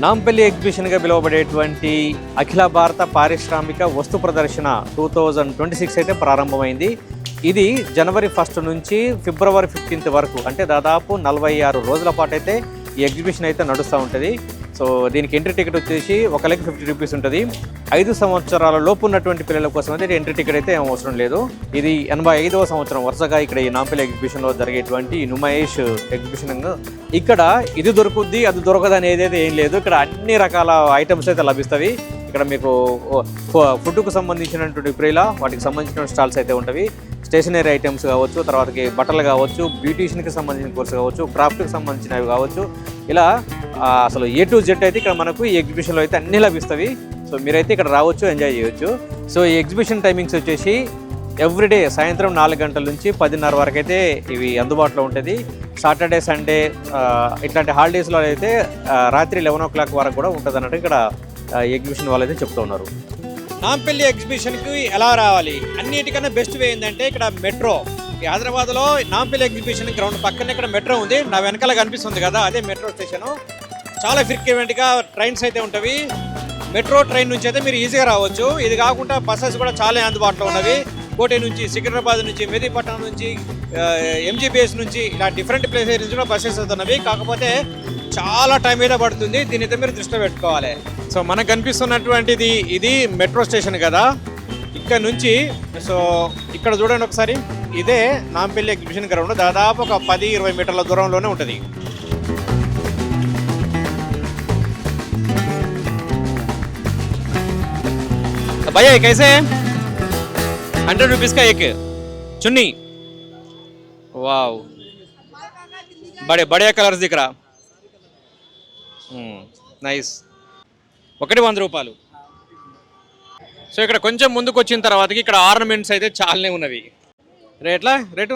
నాంపల్లి ఎగ్జిబిషన్గా పిలువబడేటువంటి అఖిల భారత పారిశ్రామిక వస్తు ప్రదర్శన 2026 అయితే ప్రారంభమైంది. ఇది జనవరి 1 నుంచి ఫిబ్రవరి 15 వరకు, అంటే దాదాపు 46 రోజుల పాటు అయితే ఈ ఎగ్జిబిషన్ అయితే నడుస్తూ ఉంటుంది. సో దీనికి ఎంట్రీ టికెట్ వచ్చేసి ఒకరికి 50 రూపీస్ ఉంటుంది. 5 సంవత్సరాల లోపు ఉన్నటువంటి పిల్లల కోసం అయితే ఎంట్రీ టికెట్ అయితే ఏం అవసరం లేదు. ఇది 85వ సంవత్సరం వరుసగా ఇక్కడ ఈ నాంపల్లి ఎగ్జిబిషన్లో జరిగేటువంటి నుమాయిష్ ఎగ్జిబిషన్. ఇక్కడ ఇది దొరుకుద్ది అది దొరకదు అనేది అయితే ఏం లేదు. ఇక్కడ అన్ని రకాల ఐటమ్స్ అయితే లభిస్తాయి. ఇక్కడ మీకు ఫుడ్కు సంబంధించినటువంటి ప్రియుల వాటికి సంబంధించిన స్టాల్స్ అయితే ఉంటాయి. స్టేషనరీ ఐటమ్స్ కావచ్చు, తర్వాతకి బట్టలు కావచ్చు, బ్యూటీషియన్కి సంబంధించిన కోర్సు కావచ్చు, క్రాఫ్ట్కి సంబంధించినవి కావచ్చు, ఇలా అసలు A to Z అయితే ఇక్కడ మనకు ఈ ఎగ్జిబిషన్లో అయితే అన్నీ లభిస్తాయి. సో మీరైతే ఇక్కడ రావచ్చు, ఎంజాయ్ చేయవచ్చు. సో ఈ ఎగ్జిబిషన్ టైమింగ్స్ వచ్చేసి ఎవ్రీడే సాయంత్రం 4 గంటల నుంచి 10:30 వరకు అయితే ఇవి అందుబాటులో ఉంటుంది. సాటర్డే సండే ఇట్లాంటి హాలిడేస్లో అయితే రాత్రి 11 o'clock వరకు కూడా ఉంటుంది అన్నట్టు ఇక్కడ ఎగ్జిబిషన్ వాళ్ళు అయితే చెప్తూ ఉన్నారు. నాంపల్లి ఎగ్జిబిషన్కి ఎలా రావాలి? అన్నిటికన్నా బెస్ట్ వే ఏంటంటే ఇక్కడ మెట్రో. హైదరాబాద్లో నాంపల్లి ఎగ్జిబిషన్ గ్రౌండ్ పక్కన ఇక్కడ మెట్రో ఉంది. నా వెనకాల కనిపిస్తుంది కదా, అదే మెట్రో స్టేషను. చాలా ఫ్రీక్వెంట్గా ట్రైన్స్ అయితే ఉంటాయి. మెట్రో ట్రైన్ నుంచి అయితే మీరు ఈజీగా రావచ్చు. ఇది కాకుండా బస్సెస్ కూడా చాలా అందుబాటులో ఉన్నవి. కోటి నుంచి, సికింద్రాబాద్ నుంచి, మెహదీపట్నం నుంచి, MGBS నుంచి, ఇలా డిఫరెంట్ ప్లేసెస్ నుంచి కూడా బస్సెస్ అవుతున్నవి. కాకపోతే చాలా టైం అయితే పడుతుంది. దీని అయితే మీరు దృష్టిలో పెట్టుకోవాలి. సో మనకు కనిపిస్తున్నటువంటిది ఇది మెట్రో స్టేషన్ కదా, ఇక్కడ నుంచి. సో ఇక్కడ చూడండి ఒకసారి, ఇదే నాంపల్లి ఎగ్జిబిషన్ గ్రౌండ్. దాదాపు ఒక 10-20 మీటర్ల దూరంలోనే ఉంటుంది. भैया कैसे है? 100 रुपीज़ का एक चुन्नी. वाव, बड़े बड़े कलर्स दिख रहा. నైస్. 100 రూపాయలు. సో ఇక్కడ కొంచెం ముందుకు వచ్చిన తర్వాతకి ఇక్కడ ఆర్నమెంట్స్ అయితే చాలానే ఉన్నవి. రేట్లా రేటు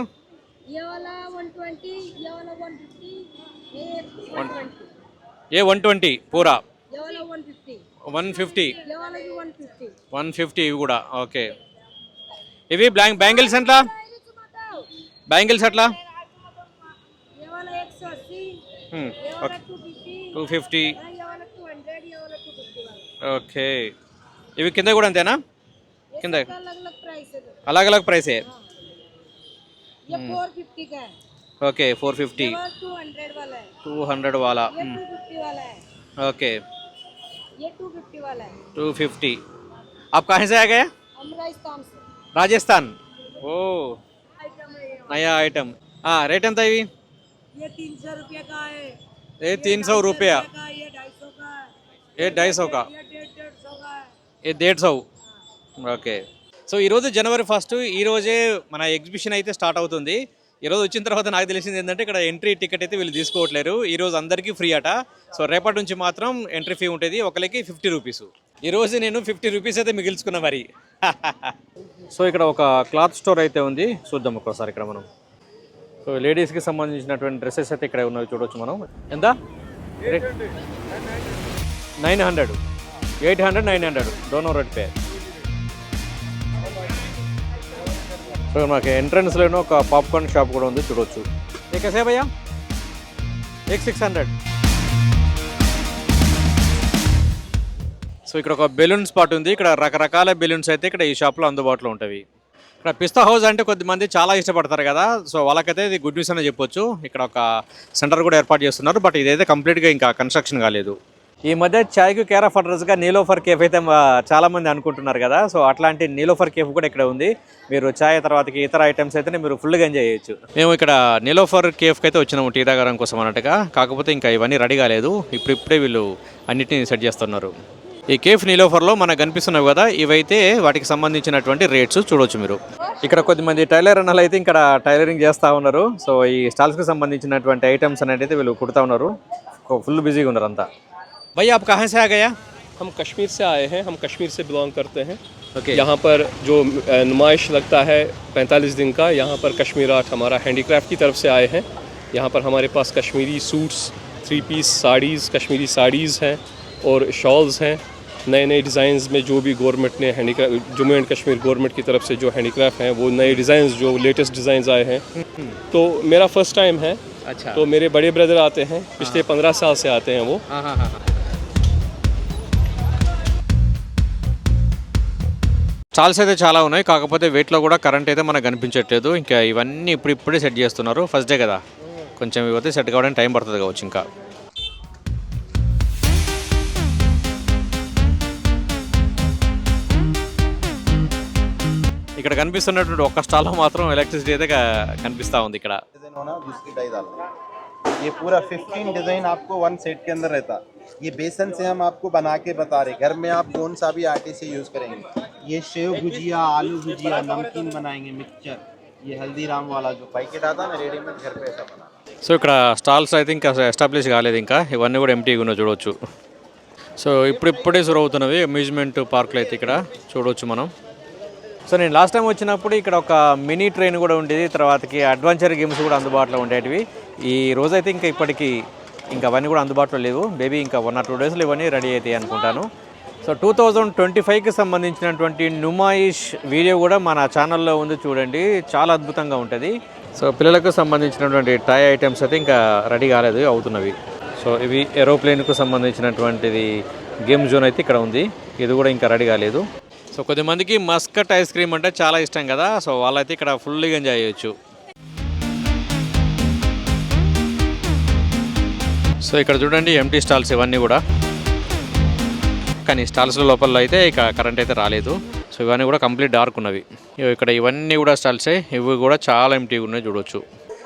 ఏ 120 పూరా 150 ఇవి కూడా. ఓకే, ఇవి బ్యాంగిల్స్ ఎట్లా? బ్యాంగిల్స్ ఎట్లా? 250. ఓకే, ఇవి కింద కూడా అంతేనా? కింద अलग अलग प्राइस है. ये 450 का है. ओके 450. 200 वाला. 250 वाला है. ओके, ये 250 वाला है. 250. आप कहाँ से आ गए? हम राजस्थान से. राजस्थान. ओ नया आइटम. हाँ, रेट ఎంత ఇవి? ये 300 रुपये का है. ये 300 रुपया. ये 250 का है. ये 250 का. ये 150 का है. ये 150. ఓకే. సో ఈరోజు జనవరి 1 ఈ రోజే మన ఎగ్జిబిషన్ అయితే స్టార్ట్ అవుతుంది. ఈరోజు వచ్చిన తర్వాత నాకు తెలిసింది ఏంటంటే ఇక్కడ ఎంట్రీ టికెట్ అయితే వీళ్ళు తీసుకోవట్లేరు. ఈరోజు అందరికీ ఫ్రీ అట. సో రేపటి నుంచి మాత్రం ఎంట్రీ ఫీ ఉంటుంది, ఒకరికి 50 రూపీస్. ఈరోజు నేను 50 రూపీస్ అయితే మిగిల్చుకున్నా మరి. సో ఇక్కడ ఒక క్లాత్ స్టోర్ అయితే ఉంది, చూద్దాం ఒక్కోసారి ఇక్కడ మనం. సో లేడీస్కి సంబంధించినటువంటి డ్రెస్సెస్ అయితే ఇక్కడ ఉన్నవి చూడవచ్చు మనం. ఎంత? 900, 800, 900 दोनों रेट पे. సో మాకు ఎంట్రన్స్లోనే ఒక పాప్కార్న్ షాప్ కూడా ఉంది, చూడవచ్చు. ఏ కసే భయ్యా? 600. సో ఇక్కడ ఒక బెలూన్ స్పాట్ ఉంది. ఇక్కడ రకరకాల బెలూన్స్ అయితే ఇక్కడ ఈ షాప్లో అందుబాటులో ఉంటాయి. ఇక్కడ పిస్తా హౌస్ అంటే కొద్దిమంది చాలా ఇష్టపడతారు కదా, సో వాళ్ళకైతే ఇది గుడ్ న్యూస్ అనే చెప్పొచ్చు. ఇక్కడ ఒక సెంటర్ కూడా ఏర్పాటు చేస్తున్నారు, బట్ ఇదైతే కంప్లీట్గా ఇంకా కన్స్ట్రక్షన్ కాలేదు. ఈ మధ్య చాయ్కు కేర్ ఆఫ్ అడ్రస్గా నీలోఫర్ కేఫ్ అయితే చాలామంది అనుకుంటున్నారు కదా, సో అట్లాంటి నీలోఫర్ కేఫ్ కూడా ఇక్కడ ఉంది. మీరు చాయ్ తర్వాతకి ఇతర ఐటమ్స్ అయితే మీరు ఫుల్గా ఎంజాయ్ చేయొచ్చు. మేము ఇక్కడ నీలోఫర్ కేఫ్కి అయితే వచ్చినాము టీ తాగడం కోసం అన్నట్టుగా. కాకపోతే ఇంకా ఇవన్నీ రెడీ కాలేదు, ఇప్పుడే వీళ్ళు అన్నిటిని సెట్ చేస్తున్నారు. ఈ కేఫ్ నీలోఫర్లో మనకు కనిపిస్తున్నాయి కదా, ఇవైతే వాటికి సంబంధించినటువంటి రేట్స్ చూడవచ్చు మీరు. ఇక్కడ కొద్దిమంది టైలర్ అన్నలు అయితే ఇక్కడ టైలరింగ్ చేస్తూ ఉన్నారు. సో ఈ స్టాల్స్కి సంబంధించినటువంటి ఐటమ్స్ అనేది అయితే వీళ్ళు కుడతా ఉన్నారు. ఫుల్ బిజీగా ఉన్నారు అంతా. भैया आप कहाँ से आ गया? हम कश्मीर से आए हैं, हम कश्मीर से बिलोंग करते हैं. ओके. यहाँ पर जो नुमाइश लगता है 45 दिन का, यहाँ पर कश्मीर आर्ट हमारा हैंडीक्राफ्ट की तरफ से आए हैं. यहाँ पर हमारे पास कश्मीरी सूट्स, 3 पीस साड़ीज़, कश्मीरी साड़ीज़ हैं और शॉल्स हैं. नए नए डिज़ाइंस में जो भी गवर्नमेंट ने handicraft, Jammu and Kashmir government की तरफ से जो हैंडीक्राफ्ट हैं, वो नए डिज़ाइंस जो लेटेस्ट डिज़ाइंस आए हैं. तो मेरा फर्स्ट टाइम है. अच्छा. तो मेरे बड़े ब्रदर आते हैं, पिछले 15 साल से आते हैं वो. స్టాల్స్ అయితే చాలా ఉన్నాయి, కాకపోతే వెయిట్లో కూడా కరెంట్ అయితే మనకు కనిపించట్లేదు. ఇంకా ఇవన్నీ ఇప్పుడే సెట్ చేస్తున్నారు, ఫస్ట్ డే కదా, కొంచెం ఇవైతే సెట్ కావడానికి టైం పడుతుంది కావచ్చు. ఇంకా ఇక్కడ కనిపిస్తున్నటువంటి ఒక్క స్టాల్లో మాత్రం ఎలక్ట్రిసిటీ అయితే కనిపిస్తూ ఉంది ఇక్కడ. डिजाइन होना दूसरी डाई डालना है। ये पूरा 15 डिजाइन आपको वन सेट के अंदर रहता। ये बेसन से हम आपको बना के बता रहे, घर में आप कौन सा भी आटे से यूज करेंगे। ये सेव भुजिया, आलू भुजिया, नमकीन बनाएंगे, मिक्सचर, ये हल्दीराम वाला जो पैकेट आता है ना रेडीमेड, घर पे ऐसा बना। సో ఇక్కడ స్టాల్స్ అయితే ఇంకా ఎస్టాబ్లిష్ కాలేదు, ఇంకా ఇవన్నీ కూడా ఎంటీగా ఉన్నాయి చూడవచ్చు. సో ఇప్పుడే సురు అవుతున్నవి అమ్యూజ్మెంట్ పార్కులు అయితే ఇక్కడ చూడవచ్చు మనం. సో నేను లాస్ట్ టైం వచ్చినప్పుడు ఇక్కడ ఒక మినీ ట్రైన్ కూడా ఉండేది, తర్వాతకి అడ్వెంచర్ గేమ్స్ కూడా అందుబాటులో ఉండేటివి. ఈ రోజైతే ఇప్పటికీ అవన్నీ కూడా అందుబాటులో లేవు. మేబీ ఇంకా 1 or 2 డేస్లో ఇవన్నీ రెడీ అవుతాయి అనుకుంటాను. సో 2025కి సంబంధించినటువంటి నుమాయిష్ వీడియో కూడా మన ఛానల్లో ఉంది, చూడండి, చాలా అద్భుతంగా ఉంటుంది. సో పిల్లలకు సంబంధించినటువంటి టాయ్ ఐటమ్స్ అయితే ఇంకా రెడీ కాలేదు, అవుతున్నవి. సో ఇవి ఏరోప్లేన్కు సంబంధించినటువంటిది గేమ్ జోన్ అయితే ఇక్కడ ఉంది, ఇది కూడా ఇంకా రెడీ కాలేదు. సో కొద్దిమందికి మస్కట్ ఐస్ క్రీమ్ అంటే చాలా ఇష్టం కదా, సో వాళ్ళైతే ఇక్కడ ఫుల్గా ఎంజాయ్ చేయొచ్చు. సో ఇక్కడ చూడండి ఎంటీ స్టాల్స్ ఇవన్నీ కూడా, కానీ స్టాల్స్ లోపల అయితే ఇక కరెంట్ అయితే రాలేదు. సో ఇవన్నీ కూడా కంప్లీట్ డార్క్ ఉన్నవి. ఇక్కడ ఇవన్నీ కూడా స్టాల్సే, ఇవి కూడా చాలా ఎంటీగా ఉన్నాయి చూడవచ్చు.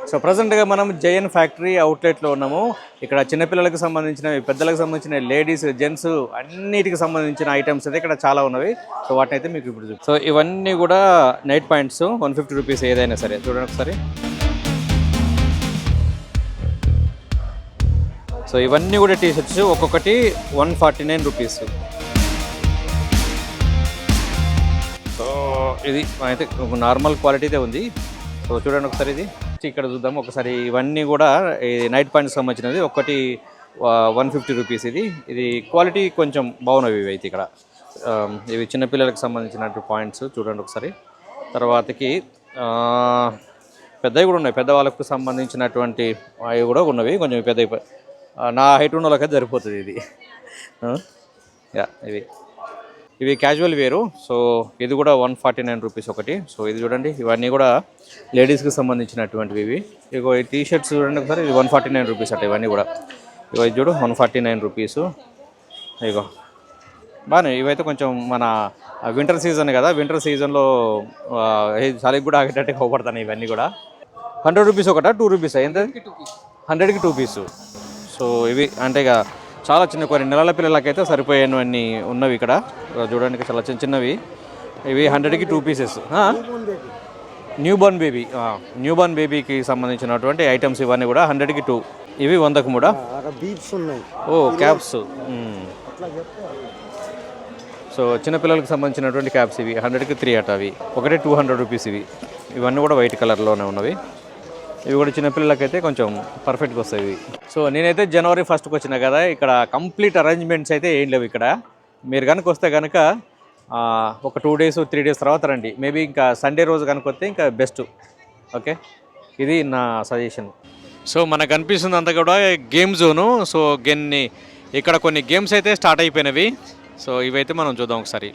సో ప్రజెంట్గా మనం జయన్ ఫ్యాక్టరీ అవుట్లెట్లో ఉన్నాము. ఇక్కడ చిన్నపిల్లలకు సంబంధించినవి, పెద్దలకు సంబంధించిన, లేడీస్, జెంట్స్ అన్నిటికి సంబంధించిన ఐటమ్స్ అయితే ఇక్కడ చాలా ఉన్నవి. సో వాటిని అయితే మీకు ఇప్పుడు సో ఇవన్నీ కూడా నైట్ పాయింట్స్, 150 రూపీస్ ఏదైనా సరే. చూడండి ఒకసారి. సో ఇవన్నీ కూడా టీ షర్ట్స్, ఒక్కొక్కటి 149 రూపీస్. సో ఇది అయితే నార్మల్ క్వాలిటీదే ఉంది. సో చూడండి ఒకసారి, ఇది ఇక్కడ చూద్దాం ఒకసారి. ఇవన్నీ కూడా నైట్ పాయింట్కి సంబంధించినది, ఒకటి 150 రూపీస్. ఇది క్వాలిటీ కొంచెం బాగున్నవి ఇవి అయితే ఇక్కడ. ఇవి చిన్నపిల్లలకు సంబంధించినటువంటి పాయింట్స్ చూడండి ఒకసారి. తర్వాతకి పెద్దవి కూడా ఉన్నాయి, పెద్దవాళ్ళకు సంబంధించినటువంటి అవి కూడా ఉన్నవి, కొంచెం పెద్దవి. నా హైట్ ఉన్న వాళ్ళకైతే సరిపోతుంది ఇది. యా ఇవి క్యాజువల్ వేరు. సో ఇది కూడా 149 రూపీస్ ఒకటి. సో ఇది చూడండి, ఇవన్నీ కూడా లేడీస్కి సంబంధించినటువంటివి. ఇగో ఈ టీ షర్ట్స్ చూడండి ఒకసారి, ఇది 149 రూపీస్ అట. ఇవన్నీ కూడా ఇగో ఇది చూడు 149 రూపీస్. ఇగో బాగానే, ఇవైతే కొంచెం మన వింటర్ సీజన్ కదా, వింటర్ సీజన్లో చలికి కూడా ఆగేటట్టు అవపడతాయి ఇవన్నీ కూడా. 100 రూపీస్ ఒకట, 2 రూపీస్ ఎంత? 100కి 2 పీసు. సో ఇవి అంటే ఇక చాలా చిన్న, కొన్ని నెలల పిల్లలకైతే సరిపోయేవన్నీ ఉన్నవి ఇక్కడ చూడడానికి, చాలా చిన్నవి. ఇవి 100కి 2 పీసెస్. న్యూ బోర్న్ బేబీకి సంబంధించినటువంటి ఐటమ్స్ ఇవన్నీ కూడా 100కి 2. ఇవి 100కి 3. ఓ క్యాప్స్. సో చిన్నపిల్లలకు సంబంధించినటువంటి క్యాప్స్ ఇవి 100కి 3 అట. అవి ఒకటే 200 రూపీస్. ఇవన్నీ కూడా వైట్ కలర్లోనే ఉన్నవి. ఇవి కూడా చిన్నపిల్లలకైతే కొంచెం పర్ఫెక్ట్గా వస్తాయి ఇవి. సో నేనైతే జనవరి 1స్ట్కి వచ్చినా కదా, ఇక్కడ కంప్లీట్ అరేంజ్మెంట్స్ అయితే ఏం లేవు ఇక్కడ. మీరు కనుక వస్తే కనుక ఒక 2 days 3 days తర్వాత రండి. మేబీ ఇంకా సండే రోజు కనుక వస్తే ఇంకా బెస్ట్. ఓకే, ఇది నా సజెషన్. సో మనకు కనిపిస్తుంది అంతా కూడా గేమ్ జోను. సో ఇక్కడ కొన్ని గేమ్స్ అయితే స్టార్ట్ అయిపోయినవి. సో ఇవైతే మనం చూద్దాం ఒకసారి.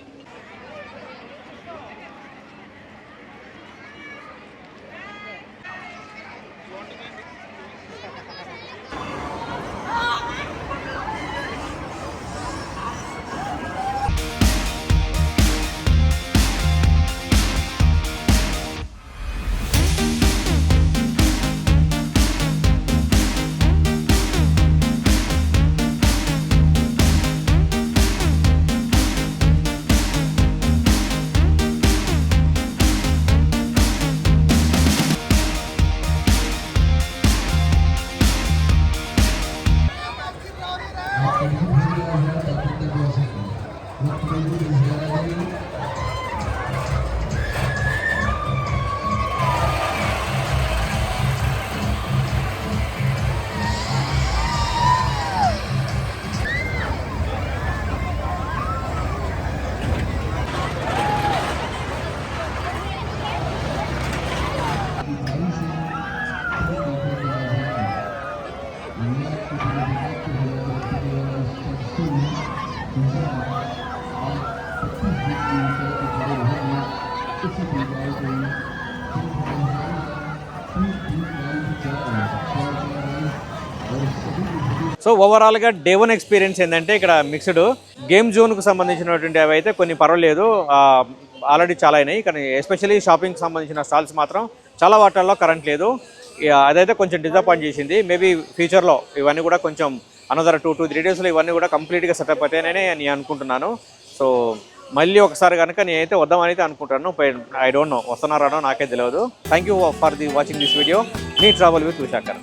సో ఓవరాల్గా డే 1 ఎక్స్పీరియన్స్ ఏంటంటే ఇక్కడ మిక్స్డ్ గేమ్ జోన్కు సంబంధించినటువంటి అవి అయితే కొన్ని పర్వాలేదు, ఆల్రెడీ చాలా అయినాయి. కానీ ఎస్పెషల్లీ షాపింగ్కి సంబంధించిన స్టాల్స్ మాత్రం చాలా వాటిల్లో కరెంట్ లేదు. అదైతే కొంచెం డిసప్పాయింట్ చేసింది. మేబీ ఫ్యూచర్లో ఇవన్నీ కూడా కొంచెం అనదర్ 2-3 డేస్లో ఇవన్నీ కూడా కంప్లీట్గా సెటప్ అవుతాయని నేను అనుకుంటున్నాను. సో మళ్ళీ ఒకసారి కనుక నేనైతే వద్దామని అయితే అనుకుంటాను. ఐ డోంట్ నో వస్తున్నారానో నాకే తెలియదు. Thank you for the watching this video. మీ ట్రావెల్ విత్ విశాఖర్.